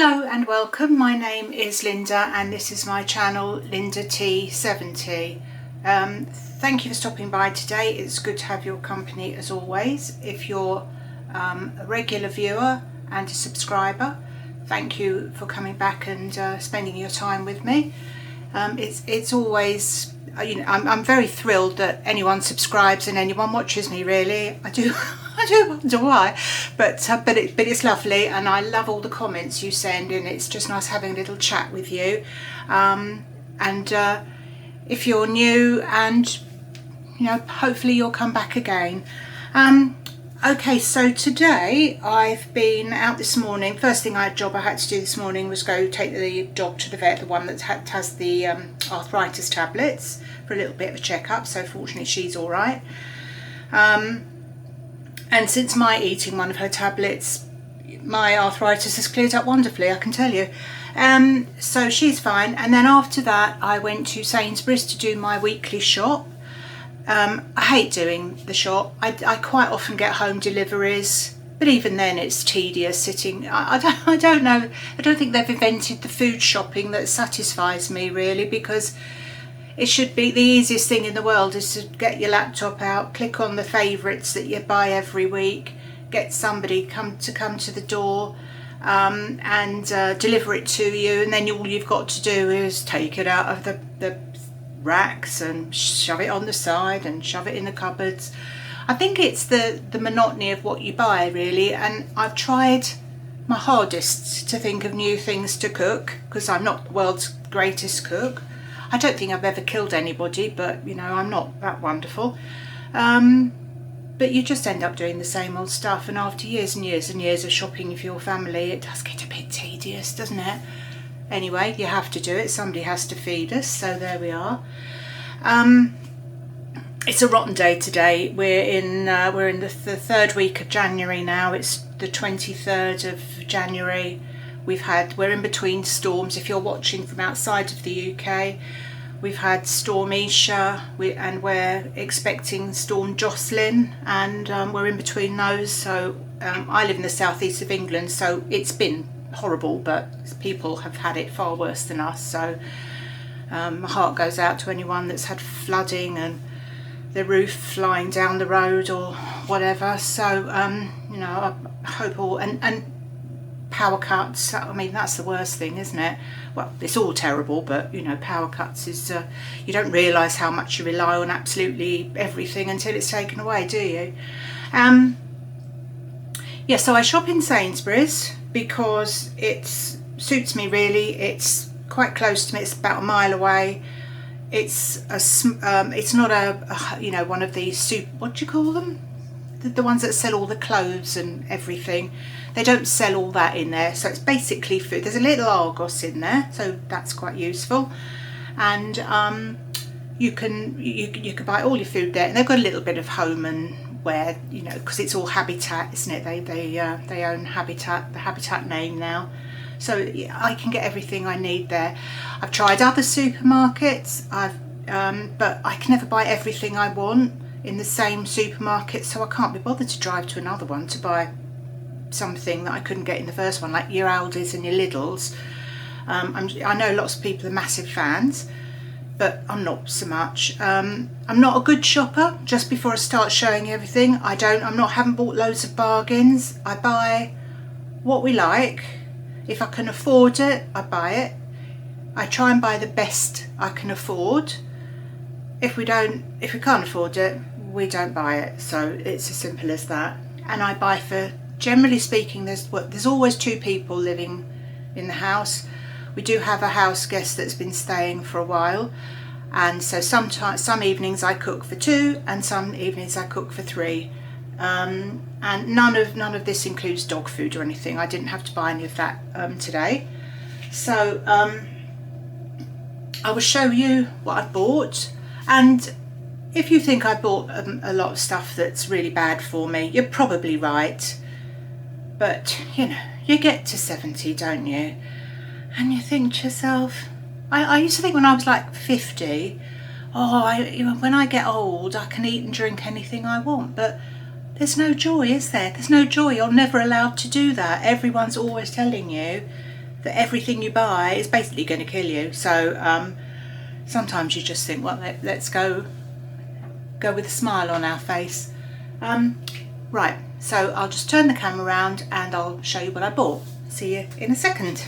Hello and welcome. My name is Linda and this is my channel Linda T70. Thank you for stopping by today. It's good to have your company as always. If you're a regular viewer and a subscriber, thank you for coming back and spending your time with me. It's always, I'm very thrilled that anyone subscribes and anyone watches me, really. I do wonder why, but it's lovely, and I love all the comments you send, and it's just nice having a little chat with you. If you're new, and hopefully you'll come back again. Okay, so today I've been out this morning. First job I had to do this morning was go take the dog to the vet, the one that has the arthritis tablets, for a little bit of a checkup. So fortunately she's all right. And since my eating one of her tablets, my arthritis has cleared up wonderfully, I can tell you. So she's fine. And then after that, I went to Sainsbury's to do my weekly shop. I hate doing the shop. I quite often get home deliveries, but even then it's tedious sitting. I don't know. I don't think they've invented the food shopping that satisfies me, really, because it should be the easiest thing in the world is to get your laptop out, click on the favourites that you buy every week, get somebody come to the door and deliver it to you, and then all you've got to do is take it out of the racks and shove it on the side and shove it in the cupboards. I think it's the monotony of what you buy, really, and I've tried my hardest to think of new things to cook, because I'm not the world's greatest cook. I don't think I've ever killed anybody, but I'm not that wonderful. But you just end up doing the same old stuff, and after years and years and years of shopping for your family, it does get a bit tedious, doesn't it? Anyway, you have to do it. Somebody has to feed us, so there we are. It's a rotten day today. We're in the third week of January now. It's the 23rd of January. We're in between storms. If you're watching from outside of the UK, we've had Storm Isha, and we're expecting Storm Jocelyn, and we're in between those. So I live in the southeast of England, so it's been horrible, but people have had it far worse than us. So my heart goes out to anyone that's had flooding and the roof flying down the road or whatever. So I hope all and power cuts, I mean, that's the worst thing, isn't it? Well, it's all terrible, but power cuts is you don't realise how much you rely on absolutely everything until it's taken away, do you? Yeah, so I shop in Sainsbury's because it suits me, really. It's quite close to me. It's about a mile away. It's not a one of these what do you call them? The ones that sell all the clothes and everything. They don't sell all that in there, so it's basically food. There's a little Argos in there, so that's quite useful. And you can buy all your food there, and they've got a little bit of home and wear, because it's all Habitat, isn't it? They own Habitat, the Habitat name now. So I can get everything I need there. I've tried other supermarkets, but I can never buy everything I want in the same supermarket, so I can't be bothered to drive to another one to buy something that I couldn't get in the first one, like your Aldi's and your Lidl's. I know lots of people are massive fans, but I'm not so much. I'm not a good shopper. Just before I start showing you everything, haven't bought loads of bargains. I buy what we like. If I can afford it, I buy it. I try and buy the best I can afford. If we can't afford it, we don't buy it. So it's as simple as that. And I buy for, generally speaking, there's always two people living in the house. We do have a house guest that's been staying for a while, and so sometimes some evenings I cook for two and some evenings I cook for three. And none of this includes dog food or anything. I didn't have to buy any of that today. So I will show you what I bought, and if you think I bought a lot of stuff that's really bad for me, you're probably right. But you get to 70, don't you? And you think to yourself, I used to think when I was like 50, when I get old I can eat and drink anything I want, but there's no joy, is there? There's no joy. You're never allowed to do that. Everyone's always telling you that everything you buy is basically going to kill you. So sometimes you just think, well, let's go with a smile on our face. Right, so I'll just turn the camera around and I'll show you what I bought. See you in a second.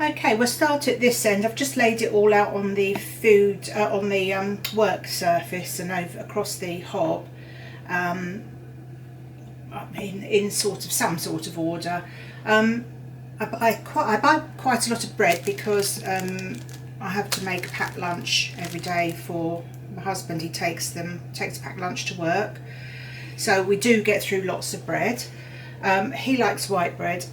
Okay, we'll start at this end. I've just laid it all out on the on the work surface and over across the hob, in some sort of order. I buy quite a lot of bread because I have to make a packed lunch every day for my husband. He takes a packed lunch to work, so we do get through lots of bread. He likes white bread.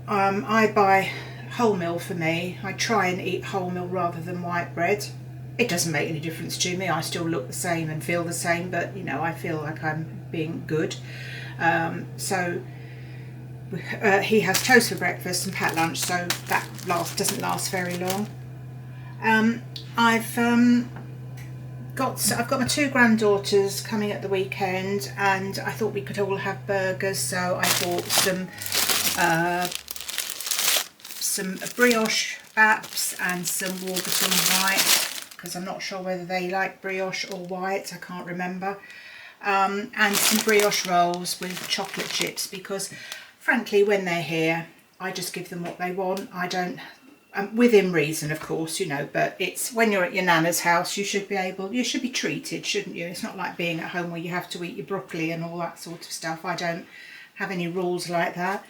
I buy wholemeal for me. I try and eat wholemeal rather than white bread. It doesn't make any difference to me. I still look the same and feel the same, but you know, I feel like I'm being good. He has toast for breakfast and packed lunch, so that doesn't last very long. I've got my two granddaughters coming at the weekend, and I thought we could all have burgers, so I bought some brioche wraps and some Warburton white, because I'm not sure whether they like brioche or white, I can't remember, and some brioche rolls with chocolate chips, because frankly when they're here I just give them what they want. I don't, within reason of course, you know, but it's when you're at your nana's house you should be treated, shouldn't you? It's not like being at home where you have to eat your broccoli and all that sort of stuff. I don't have any rules like that.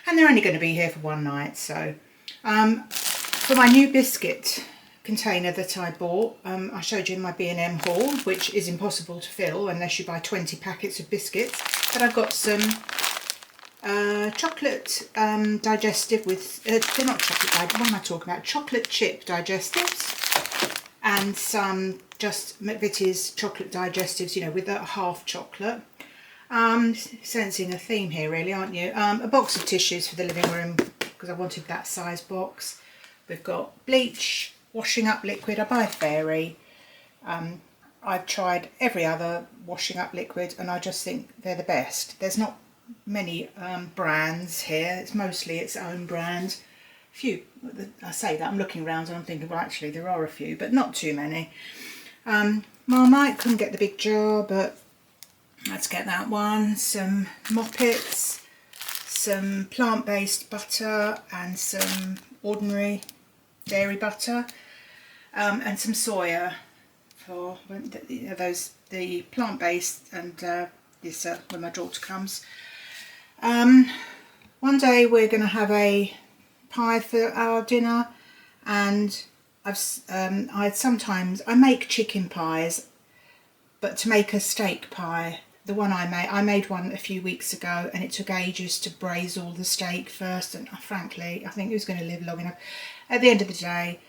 And they're only going to be here for one night. So for my new biscuit container that I bought, I showed you in my B&M haul, which is impossible to fill unless you buy 20 packets of biscuits, but I've got some chocolate digestive with, they're not chocolate, what am I talking about? Chocolate chip digestives, and some just McVitie's chocolate digestives, you know, with a half chocolate. Sensing a theme here really, aren't you? A box of tissues for the living room because I wanted that size box. We've got bleach, washing up liquid. I buy Fairy. I've tried every other washing up liquid and I just think they're the best. There's not many brands here. It's mostly its own brand. Few, I say that, I'm looking around and I'm thinking, well actually there are a few, but not too many. Marmite, couldn't get the big jar, but let's get that one. Some Moppets, some plant-based butter and some ordinary dairy butter, and some soya for the plant-based, and this when my daughter comes. One day we're going to have a pie for our dinner, and I make chicken pies, but to make a steak pie, the one I made one a few weeks ago, and it took ages to braise all the steak first, and frankly I think it was going to live long enough. At the end of the day,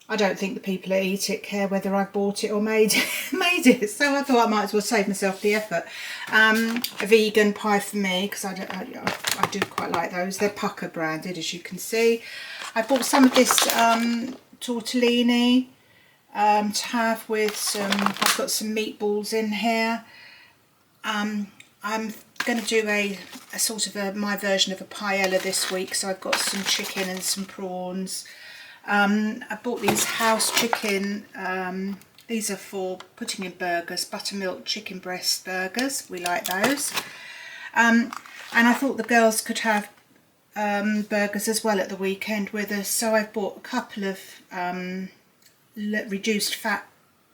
I don't think the people that eat it care whether I bought it or made it, so I thought I might as well save myself the effort. A vegan pie for me, because I do quite like those. They're Pucker branded, as you can see. I bought some of this tortellini to have with some, I've got some meatballs in here. I'm going to do a sort of my version of a paella this week, so I've got some chicken and some prawns. I bought these house chicken, these are for putting in burgers, buttermilk chicken breast burgers, we like those. And I thought the girls could have burgers as well at the weekend with us, so I've bought a couple of reduced fat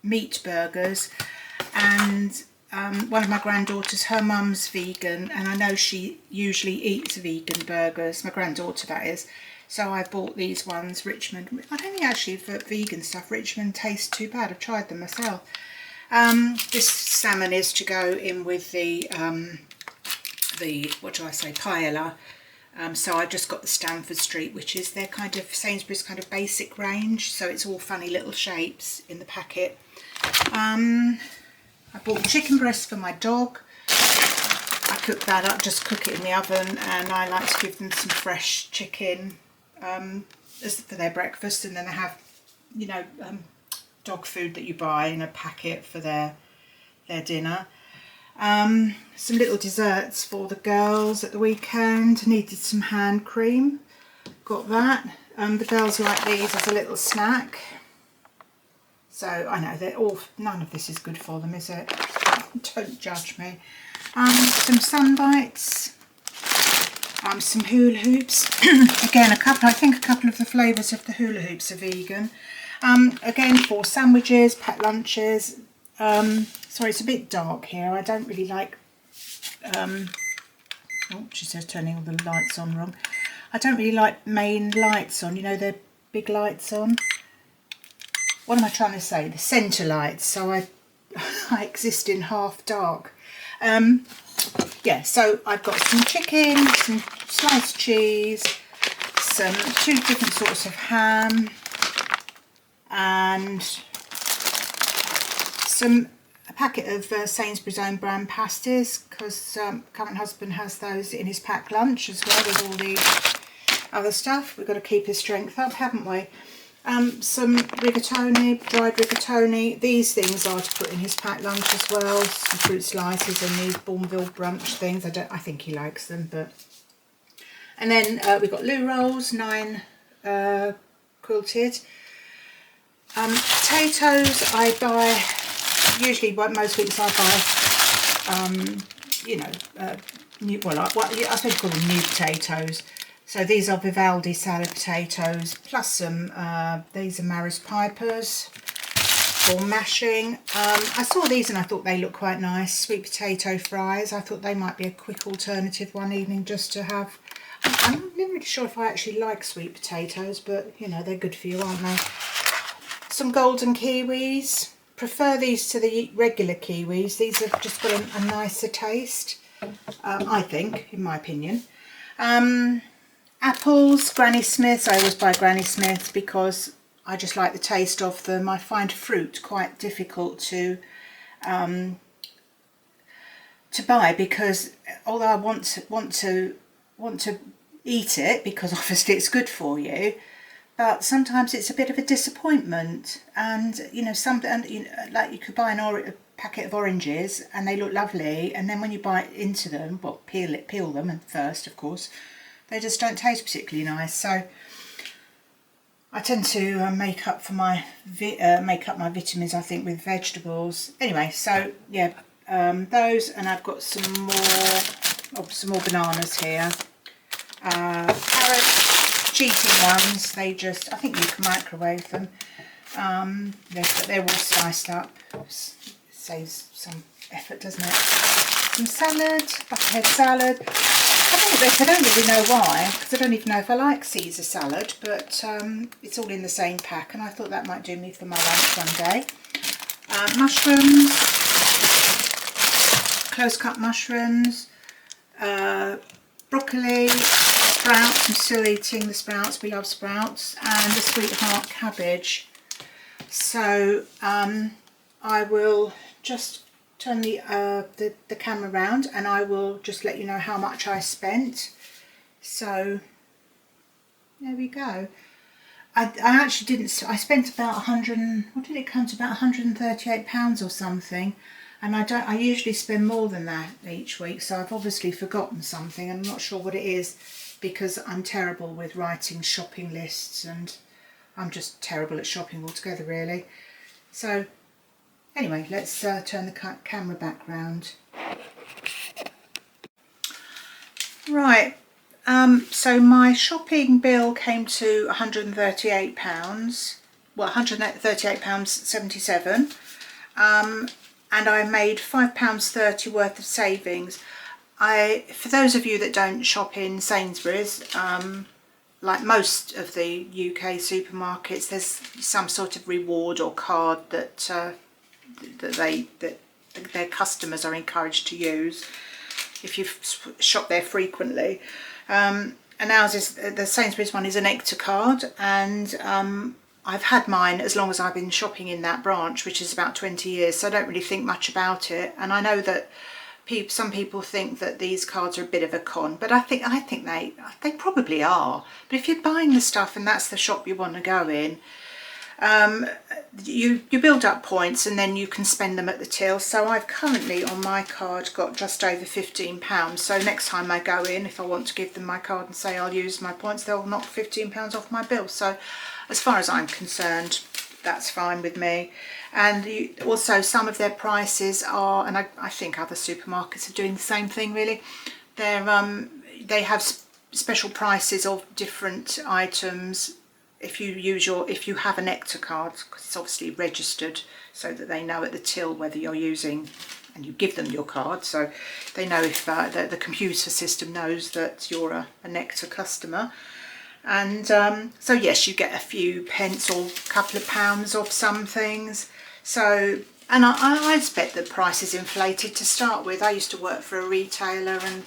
meat burgers, and one of my granddaughters, her mum's vegan, and I know she usually eats vegan burgers, my granddaughter that is, so I bought these ones, Richmond. I don't think actually for vegan stuff Richmond tastes too bad, I've tried them myself. This salmon is to go in with the what do I say, paella. So I've just got the Stamford Street, which is their kind of Sainsbury's kind of basic range, so it's all funny little shapes in the packet. I bought chicken breast for my dog. I cook that up, just cook it in the oven, and I like to give them some fresh chicken for their breakfast, and then they have, you know, dog food that you buy in a packet for their dinner. Some little desserts for the girls at the weekend. Needed some hand cream. Got that. The girls like these as a little snack. So I know they're all, none of this is good for them, is it? Don't judge me. Some sun bites. Some hula hoops. Again, I think a couple of the flavours of the hula hoops are vegan. Again, for sandwiches, packed lunches. Sorry, it's a bit dark here. I don't really like. Oh, she says turning all the lights on wrong. I don't really like main lights on. You know, they're big lights on. What am I trying to say? The centre lights. So I exist in half dark. Yeah, so I've got some chicken, some sliced cheese, some 2 different sorts of ham, and a packet of Sainsbury's own brand pasties, because current husband has those in his packed lunch as well with all the other stuff. We've got to keep his strength up, haven't we? Some rigatoni, dried rigatoni. These things are to put in his packed lunch as well. Some fruit slices and these Bourneville brunch things. I think he likes them, but. And then we've got loo rolls, 9 quilted. Potatoes I buy. Usually, most weeks I buy. You know, new. Well, I suppose you call them new potatoes. So these are Vivaldi salad potatoes, plus some, these are Maris Pipers for mashing. I saw these and I thought they looked quite nice. Sweet potato fries. I thought they might be a quick alternative one evening just to have. I'm not really sure if I actually like sweet potatoes, but you know, they're good for you, aren't they? Some golden kiwis. Prefer these to the regular kiwis. These have just got a nicer taste, I think, in my opinion. Apples, Granny Smiths. I always buy Granny Smiths because I just like the taste of them. I find fruit quite difficult to buy, because although I want to eat it because obviously it's good for you, but sometimes it's a bit of a disappointment. And you know, like you could buy a packet of oranges and they look lovely, and then when you bite into them, well, peel them first, of course. They just don't taste particularly nice, so I tend to make up my vitamins, I think, with vegetables. Anyway, so yeah, those, and I've got some more bananas here. Carrots, cheating ones. I think you can microwave them. They're all sliced up. Saves some effort, doesn't it? Some salad, butterhead salad. I don't really know why, because I don't even know if I like Caesar salad, but it's all in the same pack, and I thought that might do me for my lunch one day. Mushrooms, close cut mushrooms, broccoli, sprouts. I'm still eating the sprouts, we love sprouts, and the sweetheart cabbage. So I will just turn the camera around and I will just let you know how much I spent. So there we go. I actually didn't. I spent about 100. What did it come to? About £138 or something. And I usually spend more than that each week. So I've obviously forgotten something. I'm not sure what it is, because I'm terrible with writing shopping lists, and I'm just terrible at shopping altogether, really. So anyway, let's turn the camera back round. Right, so my shopping bill came to £138, well, £138.77, and I made £5.30 worth of savings. For those of you that don't shop in Sainsbury's, like most of the UK supermarkets, there's some sort of reward or card that their customers are encouraged to use if you shop there frequently. And ours is, the Sainsbury's one is an Nectar card, and I've had mine as long as I've been shopping in that branch, which is about 20 years, so I don't really think much about it. And I know that some people think that these cards are a bit of a con, but I think they probably are. But if you're buying the stuff and that's the shop you want to go in, you build up points and then you can spend them at the till. So I've currently on my card got just over £15. So next time I go in, if I want to give them my card and say I'll use my points, they'll knock £15 off my bill. So as far as I'm concerned, that's fine with me. And also some of their prices are, and I think other supermarkets are doing the same thing really, they have special prices of different items if you have a Nectar card, because it's obviously registered so that they know at the till whether you're using, and you give them your card so they know if the computer system knows that you're a Nectar customer. And so yes, you get a few pence or a couple of pounds off some things. So, and I expect the price is inflated to start with. I used to work for a retailer, and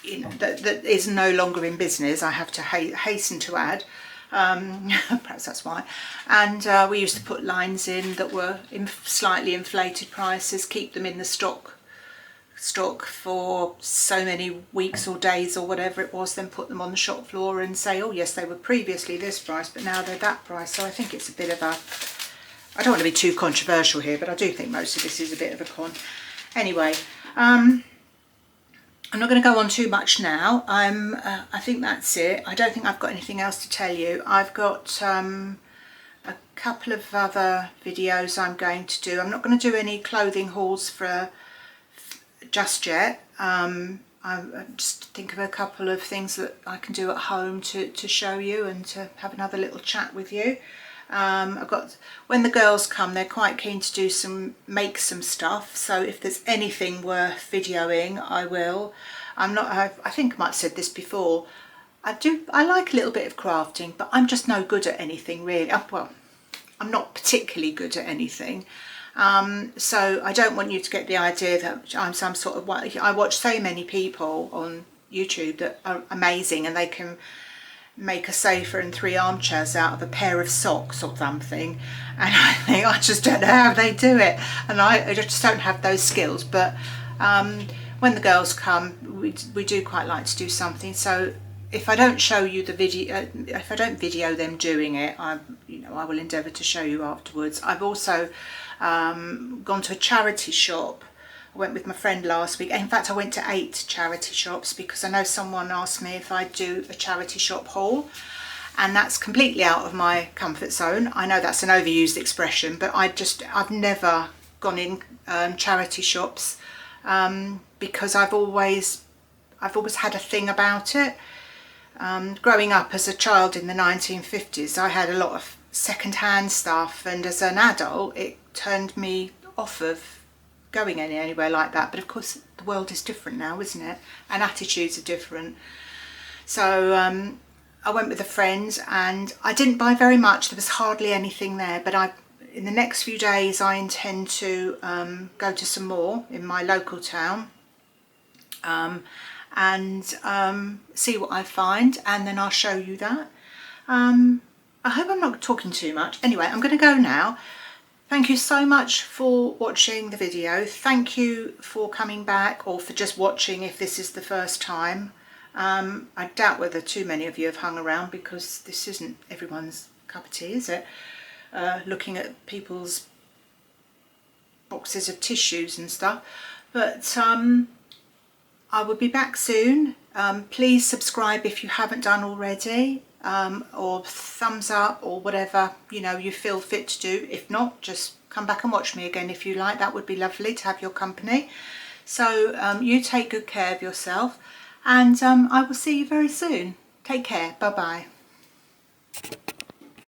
you know, that is no longer in business, I have to hasten to add. Perhaps that's why. And we used to put lines in that were slightly inflated prices, keep them in the stock for so many weeks or days or whatever it was, then put them on the shop floor and say, oh yes, they were previously this price but now they're that price. So I think it's a bit of a, I don't want to be too controversial here, but I do think most of this is a bit of a con. Anyway, I'm not going to go on too much now. I think that's it. I don't think I've got anything else to tell you. I've got a couple of other videos I'm going to do. I'm not going to do any clothing hauls for just yet. I just think of a couple of things that I can do at home to show you and to have another little chat with you. I've got, when the girls come, they're quite keen to make some stuff, so if there's anything worth videoing, I will. I think I might have said this before, I like a little bit of crafting, but I'm just no good at anything really. Well, I'm not particularly good at anything, so I don't want you to get the idea that I'm some sort of, I watch so many people on YouTube that are amazing and they can make a sofa and 3 armchairs out of a pair of socks or something, and I think I just don't know how they do it, and I just don't have those skills. But when the girls come, we do quite like to do something. So if I don't show you the video, if I don't video them doing it, I will endeavour to show you afterwards. I've also gone to a charity shop. I went with my friend last week. In fact, I went to 8 charity shops because I know someone asked me if I'd do a charity shop haul, and that's completely out of my comfort zone. I know that's an overused expression, but I've never gone in charity shops because I've always had a thing about it. Growing up as a child in the 1950s, I had a lot of second-hand stuff, and as an adult, it turned me off of going anywhere like that. But of course the world is different now, isn't it, and attitudes are different. So I went with a friend and I didn't buy very much. There was hardly anything there, but in the next few days I intend to go to some more in my local town and see what I find, and then I'll show you that. I hope I'm not talking too much. Anyway, I'm going to go now. Thank you so much for watching the video. Thank you for coming back, or for just watching if this is the first time. I doubt whether too many of you have hung around, because this isn't everyone's cup of tea, is it? Looking at people's boxes of tissues and stuff. But I will be back soon. Please subscribe if you haven't done already. Or thumbs up or whatever you feel fit to do. If not, just come back and watch me again if you like. That would be lovely to have your company. So you take good care of yourself, and I will see you very soon. Take care. Bye bye.